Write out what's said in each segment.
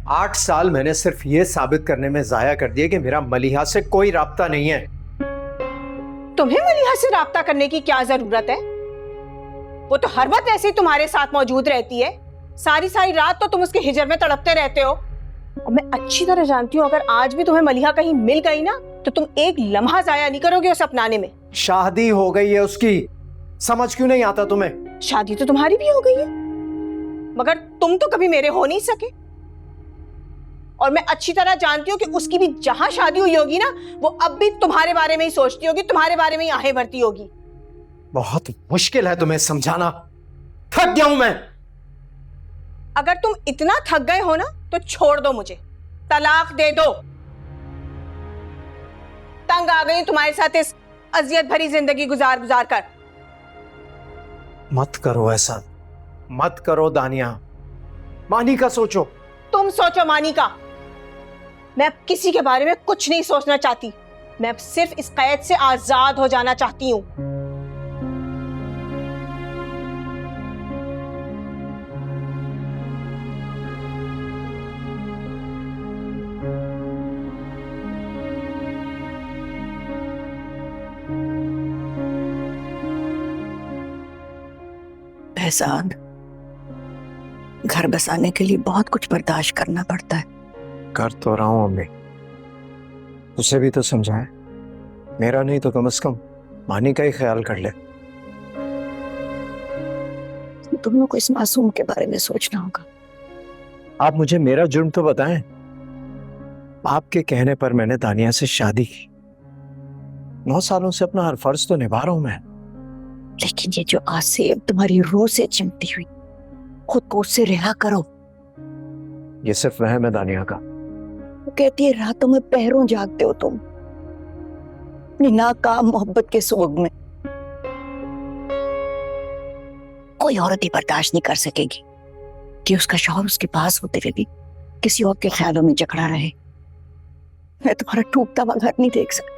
8 साल मैंने सिर्फ ये साबित करने में जाया कर दिया कि मेरा मलिहा से कोई राब्ता नहीं है। तुम्हें मलिहा से राब्ता करने की क्या जरूरत है? वो तो हर वक्त ऐसे ही तुम्हारे साथ मौजूद रहती है। सारी सारी रात तो तुम उसके हिजर में तड़पते रहते हो। और मैं अच्छी तरह जानती हूँ, अगर आज भी तुम्हें मलिहा कहीं मिल गई ना तो तुम एक लम्हा जाया नहीं करोगे उसे अपनाने में। शादी हो गई है उसकी, समझ क्यों नहीं आता तुम्हें? शादी तो तुम्हारी भी हो गई है, मगर तुम तो कभी मेरे हो नहीं सके। और मैं अच्छी तरह जानती हूँ कि उसकी भी जहां शादी हुई होगी ना, वो अब भी तुम्हारे बारे में ही सोचती होगी, तुम्हारे बारे में ही आहें भरती होगी। बहुत मुश्किल है तुम्हें समझाना, थक गया हूं मैं। अगर तुम इतना थक गए हो ना तो छोड़ दो मुझे, तलाक दे दो। तंग आ गई तुम्हारे साथ इस अजियत भरी जिंदगी गुजार गुजार कर। मत करो ऐसा, मत करो दानिया। मानी का सोचो। तुम सोचो मानी का। मैं अब किसी के बारे में कुछ नहीं सोचना चाहती। मैं अब सिर्फ इस कैद से आजाद हो जाना चाहती हूँ। एहसान, घर बसाने के लिए बहुत कुछ बर्दाश्त करना पड़ता है। कर तो रहा हूं अम्मी, उसे भी तो समझाए। मेरा नहीं तो कम से कम मानी का ही ख्याल कर ले। तुम लोग को इस मासूम के बारे में सोचना होगा। आप मुझे मेरा जुर्म तो बताएं। आपके कहने पर मैंने दानिया से शादी की। 9 सालों से अपना हर फर्ज तो निभा रहा हूं मैं। लेकिन ये जो आसेब तुम्हारी रूह से चिमटी हुई, खुद को उससे रिहा करो। ये सिर्फ वहम है दानिया का। वो कहती है रातों में पहरों जागते हो तुम अपनी नाकाम मोहब्बत के सोग में। कोई औरत ही बर्दाश्त नहीं कर सकेगी कि उसका शौहर उसके पास होते हुए भी किसी और के ख्यालों में जकड़ा रहे। मैं तुम्हारा टूटता हुआ घर नहीं देख सकती।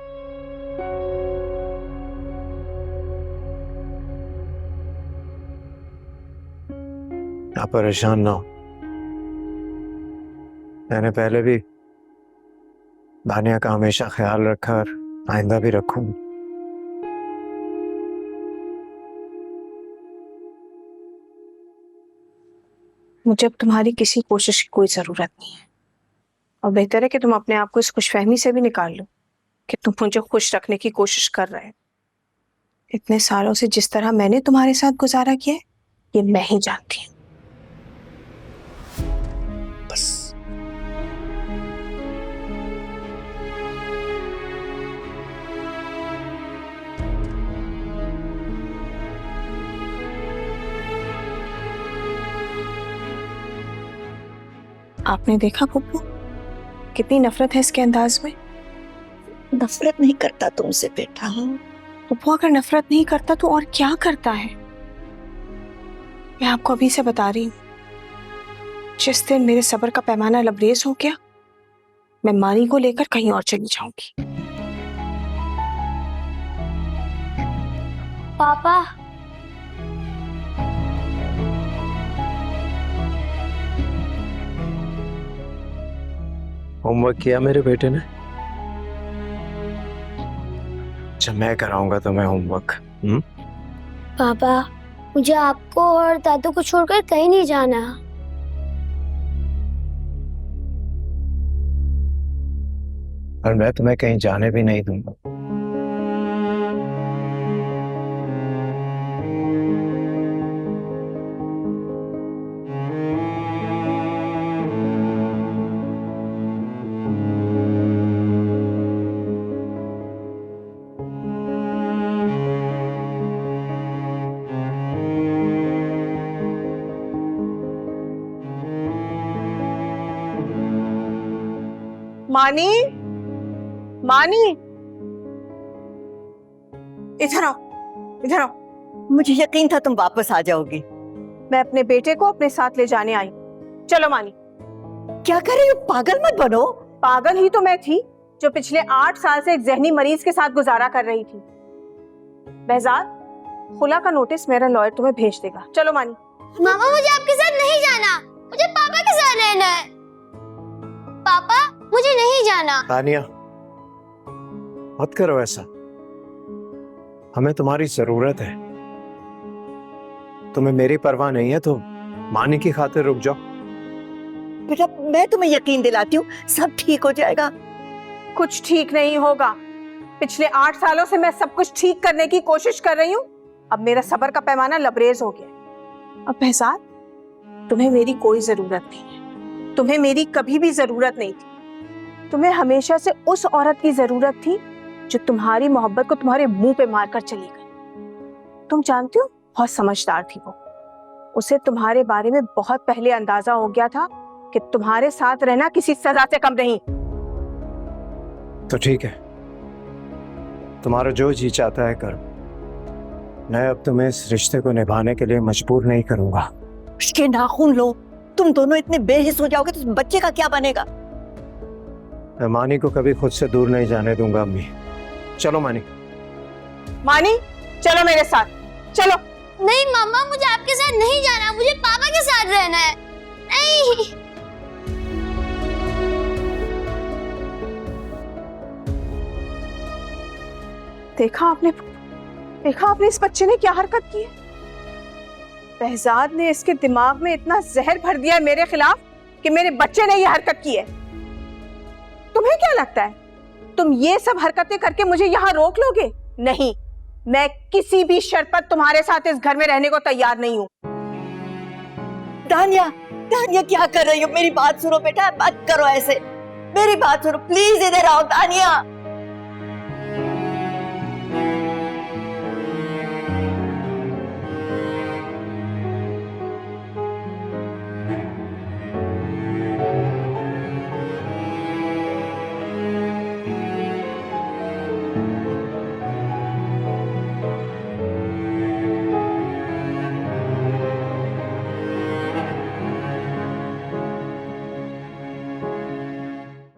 आप परेशान ना हो, मैंने पहले भी दानिया का हमेशा ख्याल रखा और आइंदा भी रखूंगा। मुझे अब तुम्हारी किसी कोशिश की कोई जरूरत नहीं है। और बेहतर है कि तुम अपने आप को इस खुशफहमी से भी निकाल लो कि तुम मुझे खुश रखने की कोशिश कर रहे हो। इतने सालों से जिस तरह मैंने तुम्हारे साथ गुजारा किया है, ये मैं ही जानती हूँ। बस आपने देखा पप्पू, कितनी नफरत है इसके अंदाज में। नफरत नहीं करता तुमसे बेटा। पप्पू अगर नफरत नहीं करता तो और क्या करता है? मैं आपको अभी से बता रही हूँ, जिस दिन मेरे सब्र का पैमाना लबरेज हो गया, मैं मानी को लेकर कहीं और चली जाऊंगी। पापा, होमवर्क किया मेरे बेटे ने? अच्छा मैं कराऊंगा तुम्हें होमवर्क। पापा मुझे आपको और दादू को छोड़कर कहीं नहीं जाना। और मैं तुम्हें कहीं जाने भी नहीं दूंगा। मानी, मानी, इधर आओ, इधर आओ। मुझे यकीन था तुम वापस आ जाओगी। मैं अपने बेटे को अपने साथ ले जाने आई। चलो मानी। क्या कर रही हो? पागल मत बनो। पागल ही तो मैं थी जो पिछले 8 साल से एक जहनी मरीज के साथ गुजारा कर रही थी। बहजाद, खुला का नोटिस मेरा लॉयर तुम्हें भेज देगा। चलो मानी। मामा मुझे आपके साथ नहीं जाना, मुझे पापा के साथ रहना है। पापा मुझे नहीं जाना। तानिया, मत करो ऐसा। हमें तुम्हारी जरूरत है। तुम्हें मेरी परवाह नहीं है तो मानी की खातिर रुक जाओ। बेटा मैं तुम्हें यकीन दिलाती हूँ, सब ठीक हो जाएगा। कुछ ठीक नहीं होगा। पिछले 8 सालों से मैं सब कुछ ठीक करने की कोशिश कर रही हूँ। अब मेरा सब्र का पैमाना लबरेज हो गया। अब फैजाद, तुम्हें मेरी कोई जरूरत नहीं है। तुम्हें मेरी कभी भी जरूरत नहीं थी। तुम्हें हमेशा से उस औरत की जरूरत थी जो तुम्हारी मोहब्बत को तुम्हारे मुंह पे मारकर चली गई। तुम जानती हो, बहुत समझदार थी वो। उसे तुम्हारे बारे में बहुत पहले अंदाजा हो गया था कि तुम्हारे साथ रहना किसी सजा से कम नहीं। तो ठीक है, तुम्हारा जो जी चाहता है करो। मैं अब तुम्हें इस रिश्ते को निभाने के लिए मजबूर नहीं करूंगा। उसके नाखून लो। तुम दोनों इतने बेहिस हो जाओगे तो उस बच्चे का क्या बनेगा? मैं मानी को कभी खुद से दूर नहीं जाने दूंगा। अम्मी चलो मानी। मानी, चलो मेरे साथ, चलो। नहीं मम्मा, मुझे आपके साथ नहीं जाना, मुझे पापा के साथ रहना है। नहीं। देखा आपने इस बच्चे ने क्या हरकत की है। बहजाद ने इसके दिमाग में इतना जहर भर दिया है मेरे खिलाफ कि मेरे बच्चे ने यह हरकत की है। तुम्हें क्या लगता है तुम ये सब हरकतें करके मुझे यहाँ रोक लोगे? नहीं, मैं किसी भी शर्त पर तुम्हारे साथ इस घर में रहने को तैयार नहीं हूँ। दानिया, दानिया क्या कर रही हो? मेरी बात सुनो बेटा, मत करो ऐसे। मेरी बात सुनो प्लीज, इधर आओ दानिया।